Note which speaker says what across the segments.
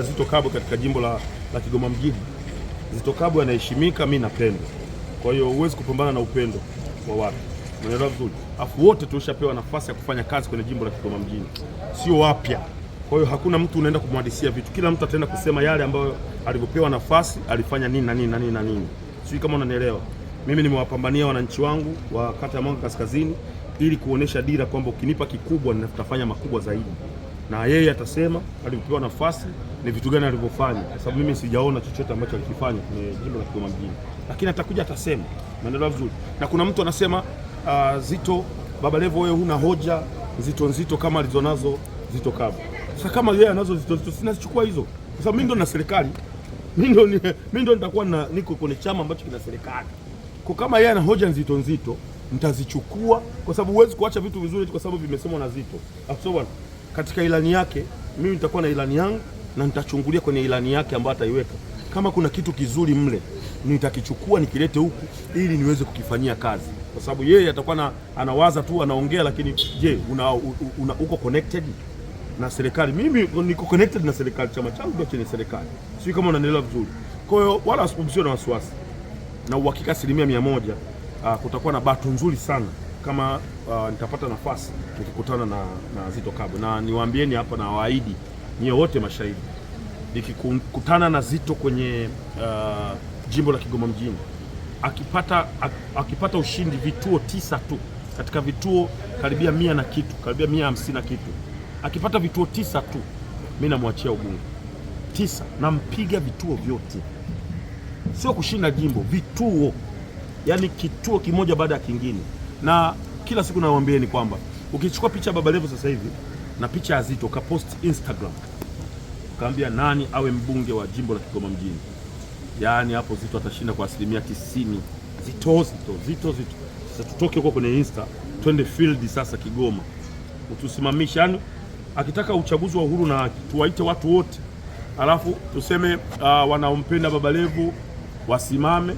Speaker 1: Zitto Kabwe katika jimbo la Kigoma mjini. Zitto Kabwe anaheshimika, mimi napenda. Kwa hiyo huwezi kupambana na upendo wa watu. Unaelewa vizuri? Afu wote tulishapewa nafasi ya kufanya kazi kwenye jimbo la Kigoma mjini. Sio wapya. Kwa hiyo hakuna mtu unaenda kumhadisia vitu. Kila mtu ataenda kusema yale ambayo alipopewa nafasi alifanya nini na nini na nini na nini. Sio kama unanielewa. Mimi nimewapambania wananchi wangu wa kata ya Mwanga Kaskazini ili kuonesha dira kwamba ukinipa kikubwa nitafanya makubwa zaidi. Na yeye atasema alipopewa nafasi ni vitu gani alivyofanya, kwa sababu mimi sijaona chochote ambacho alikifanya kwenye jimbo la Kigoma mjini, lakini atakuja atasema. Maendeleo vizuri. Na kuna mtu anasema Zitto, Baba Levo, wewe huna hoja nzito kama alizonazo Zitto Kabwe. Sasa kama yeye anazo nzito, sinazichukua hizo, kwa sababu mimi ndo na serikali, mimi ndo nitakuwa niko kwenye chama ambacho kina serikali. Kwa kama yeye ana hoja nzito nitazichukua, kwa sababu huwezi kuacha vitu vizuri kwa sababu vimesemwa na Zitto. Afso katika ilani yake, mimi nitakuwa na ilani yangu na nitachungulia kwenye ilani yake ambayo ataiweka. Kama kuna kitu kizuri mle, nitakichukua nikilete huku ili niweze kukifanyia kazi. Kwa sababu yeye atakuwa anawaza tu, anaongea, lakini je, uko connected na serikali? Mimi niko connected na serikali, chama changu ndio chenye serikali. Sio kama unanielewa vizuri. Kwa hiyo wala usipumzio na wasiwasi. Na uhakika 100% kutakuwa na bato nzuri sana kama nitapata nafasi nikikutana na Zitto Kabwe. Na niwaambieni hapa na waahidi nyie wote mashahidi, nikikutana na Zitto kwenye jimbo la Kigoma mjini, akipata ushindi vituo 9 tu katika vituo karibia 100 na kitu, karibia 150 na kitu, akipata vituo 9 tu, mimi namwachia ubunge 9, nampiga vituo vyote. Sio kushinda jimbo, vituo, yani kituo kimoja baada ya kingine. Na kila siku nawaambieni kwamba ukichukua picha ya Baba Levo sasa hivi na picha ya Zitto ukapost Instagram, kaambia nani awe mbunge wa jimbo la Kigoma mjini, yaani hapo Zitto atashinda kwa 90%. Zitto. Sasa tutoke huko kwenye Insta, twende field sasa Kigoma, utusimamishe. Yani akitaka uchaguzi wa uhuru na haki, tuwaite watu wote, alafu tuseme wanaompenda Baba Levo wasimame,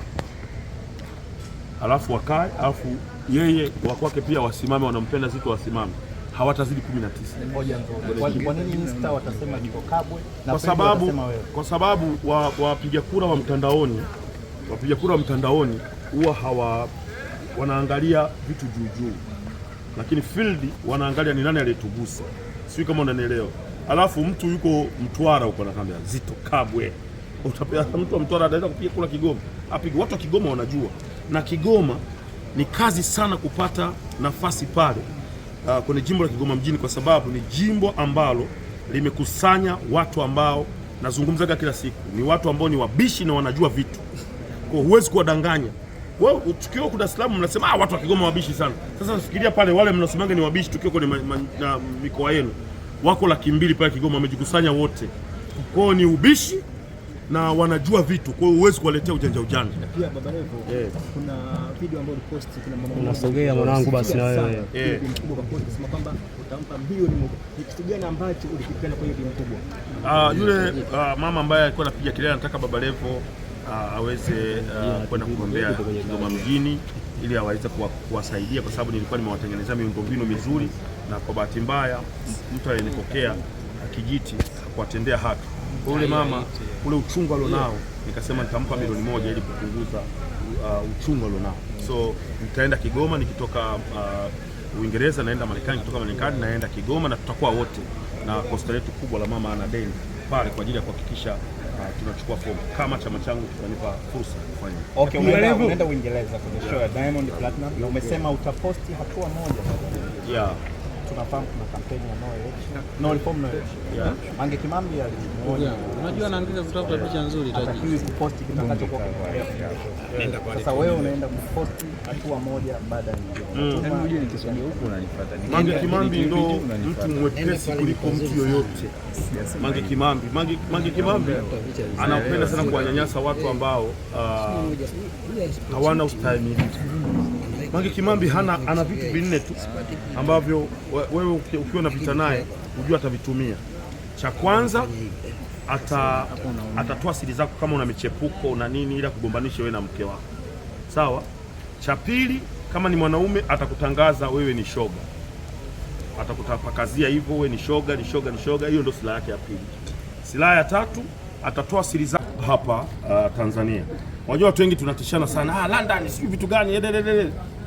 Speaker 1: alafu wakae, alafu yeye wakwake pia wasimame, wanampenda Zitto wasimame, hawatazidi 19.
Speaker 2: Kwa nini Insta watasema Zitto Kabwe?
Speaker 1: Kwa sababu wapiga kura wa mtandaoni huwa wanaangalia vitu juu, lakini field wanaangalia ni nani aliyetugusa. Sio kama unanielewa. Alafu mtu yuko Mtwara huko anakuambia Zitto Kabwe, utapea mtu wa Mtwara anaweza kupiga kura Kigoma, apige. Watu wa Kigoma wanajua, na Kigoma ni kazi sana kupata nafasi pale kwenye jimbo la Kigoma mjini, kwa sababu ni jimbo ambalo limekusanya watu ambao nazungumzaga kila siku, ni watu ambao ni wabishi na wanajua vitu. Kwa huwezi kuwadanganya. Wewe tukio kwa Dar es Salaam mnasema watu wa Kigoma wabishi sana. Sasa fikiria pale wale mnasemanga ni wabishi, tukio kwenye mikoa yenu wako 200,000 pale Kigoma, wamejikusanya wote. Kwa hiyo ni ubishi na wanajua vitu, kwa hiyo huwezi kuwaletea ujanja.
Speaker 2: Pia Baba Levo, kuna video ambayo ulipost, kuna mama
Speaker 3: unasogea mwanangu, basi na wewe
Speaker 2: mkubwa kwa post kusema kwamba utampa bilioni 1. Ni kitu gani ambacho ulikipenda kwa hiyo bilioni kubwa?
Speaker 1: Yule mama ambaye alikuwa anapiga kelele anataka Baba Levo aweze kwenda kugombea Kigoma mjini ili aweze kuwasaidia, kwa sababu nilikuwa nimewatengenezea miundombinu mizuri, na kwa bahati mbaya mtu alinipokea kijiti kuwatendea haki. Kwa yule mama ule uchungu alionao, nikasema nitampa milioni 1 ili kupunguza uchungu alionao. So nitaenda Kigoma, nikitoka Uingereza naenda Marekani, kutoka Marekani naenda Kigoma, na tutakuwa wote na kosta letu kubwa la mama ana deni pale kwa ajili ya kuhakikisha tunachukua fomu kama chama changu kitanipa fursa kufanya.
Speaker 2: Okay, unaenda Uingereza kwenye show ya Diamond Platinum na umesema utaposti hatua moja.
Speaker 1: Yeah.
Speaker 2: Tunafahamu kuna kampeni ya no reform no election. Mange Kimambi alimuona.
Speaker 3: Unajua anaangalia kutafuta picha nzuri
Speaker 2: taji kuposti kitakachokuwa kinaendelea. Sasa wewe unaenda kuposti hatua moja baada ya nyingine.
Speaker 4: Unajua nikisogea huko unanipata.
Speaker 1: Mange Kimambi ndo mtu mwepesi kuliko mtu yoyote. Mange Kimambi anapenda sana kuwanyanyasa watu ambao hawana ustahimilivu. Mange Kimambi ana vitu 4 tu ambavyo wewe ukiwa na vita naye unajua atavitumia. Cha kwanza atatoa siri zako kama una michepuko na nini, ili kugombanisha wewe na mke wako. Sawa? Cha pili, kama ni mwanaume atakutangaza wewe ni shoga. Atakutapakazia hivyo wewe ni shoga. Hiyo ndio silaha yake ya pili. Silaha ya tatu, atatoa siri zake hapa Tanzania. Unajua watu wengi tunatishana sana, London sio vitu gani,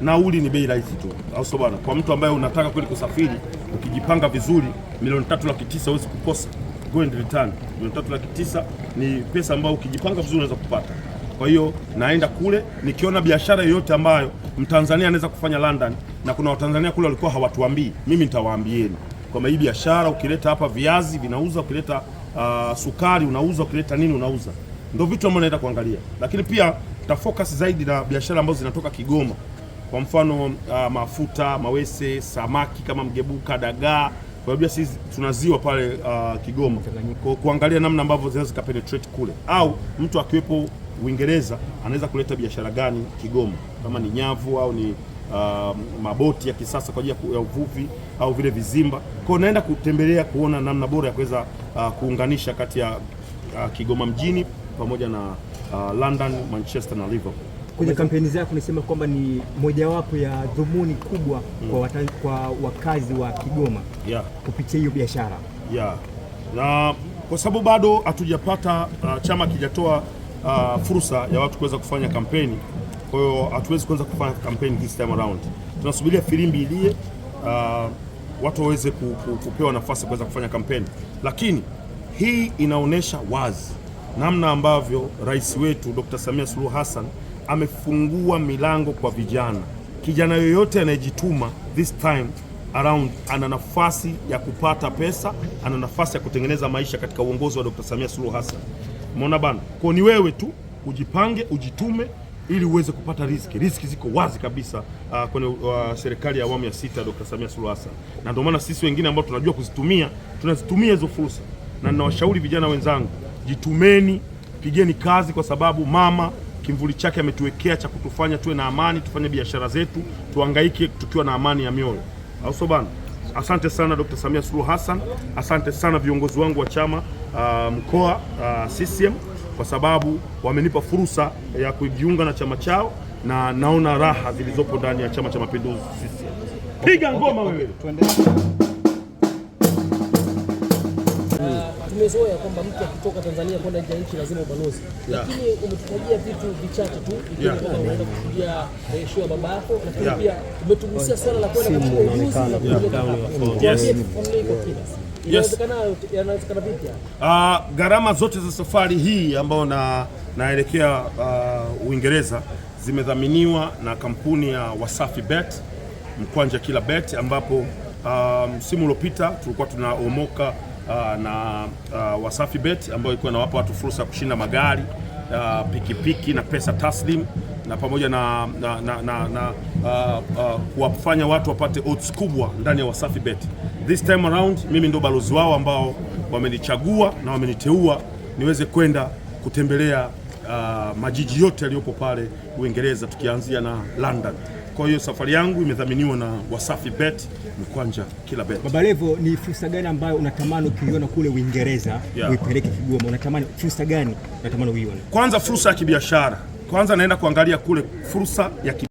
Speaker 1: nauli ni bei rahisi tu, au sio bwana? Kwa mtu ambaye unataka kweli kusafiri, ukijipanga vizuri, milioni 3,900,000 huwezi kukosa. Go and return. Milioni 3,900,000 ni pesa ambayo ukijipanga vizuri unaweza kupata. Kwa hiyo naenda kule nikiona biashara yoyote ambayo Mtanzania anaweza kufanya London, na kuna Watanzania kule walikuwa hawatuambii, mimi nitawaambieni kwamba hii biashara ukileta hapa viazi vinauza, ukileta sukari unauza, ukileta nini unauza. Ndio vitu ambavyo naenda kuangalia, lakini pia tafocus zaidi na biashara ambazo zinatoka Kigoma. Kwa mfano mafuta, mawese, samaki kama mgebuka, dagaa. Kwa hiyo sisi tunaziwa pale Kigoma, kuangalia namna ambavyo zinaweza kupenetrate kule, au mtu akiwepo Uingereza anaweza kuleta biashara gani Kigoma, kama ni nyavu au ni maboti ya kisasa kwa ajili ya uvuvi au vile vizimba. Kwa hiyo naenda kutembelea kuona namna bora ya kuweza kuunganisha kati ya Kigoma mjini pamoja na London, Manchester na Liverpool.
Speaker 5: Kwenye kampeni zako unasema kwamba ni mojawapo ya dhumuni kubwa kwa wakazi wa Kigoma kupitia hiyo biashara.
Speaker 1: Na kwa sababu bado hatujapata chama kijatoa fursa ya watu kuweza kufanya kampeni, kwa hiyo hatuwezi kuanza kufanya kampeni this time around. Tunasubiria filimbi ilie, watu waweze kupewa nafasi kuweza kufanya kampeni, lakini hii inaonyesha wazi namna ambavyo rais wetu Dr. Samia Suluhu Hassan amefungua milango kwa vijana. Kijana yoyote anayejituma this time around ana nafasi ya kupata pesa, ana nafasi ya kutengeneza maisha katika uongozi wa Dr. Samia Suluhu Hassan. Umeona bana? Kwa ni wewe tu ujipange, ujitume ili uweze kupata riziki. Riziki ziko wazi kabisa kwenye serikali ya awamu ya 6 Dr. Samia Suluhu Hassan. Na ndio maana sisi wengine ambao tunajua kuzitumia, tunazitumia hizo fursa. Na ninawashauri vijana wenzangu, jitumeni, pigeni kazi, kwa sababu mama kimvuli chake ametuwekea cha kutufanya tuwe na amani, tufanye biashara zetu, tuhangaike tukiwa na amani ya mioyo. Au sio bana? Asante sana Dr. Samia Suluhu Hassan. Asante sana viongozi wangu wa chama mkoa CCM, kwa sababu wamenipa fursa ya kujiunga na chama chao, na naona raha zilizopo ndani ya Chama cha Mapinduzi CCM. Piga ngoma wewe.
Speaker 6: Tumezoea kwamba mtu akitoka Tanzania kwenda nje ya nchi lazima ubalozi, lakini umetutajia vitu vichache tu, ikiwa kwamba unaenda kushuhudia show ya baba yako, lakini pia umetugusia swala la kwenda kuchukua ujuzi na kuleta inawezekana vipi?
Speaker 1: Gharama zote za safari hii ambayo naelekea Uingereza zimedhaminiwa na kampuni ya Wasafi Bet, Mkwanja Kila Bet, ambapo msimu uliopita tulikuwa tunaomoka na Wasafi Bet ambayo ilikuwa inawapa watu fursa ya kushinda magari, pikipiki na pesa taslim, na pamoja na kuwafanya watu wapate odds kubwa ndani ya Wasafi Bet. This time around mimi ndo balozi wao ambao wamenichagua na wameniteua niweze kwenda kutembelea majiji yote yaliyopo pale Uingereza, tukianzia na London. Kwa hiyo safari yangu imedhaminiwa na Wasafi Bet, Mkwanja Kila Bet.
Speaker 5: Baba Levo, ni fursa gani ambayo unatamani ukiiona kule Uingereza uipeleke Kigoma? Unatamani fursa gani unatamani uione?
Speaker 1: Kwanza fursa ya kibiashara. Kwanza naenda kuangalia kule fursa ya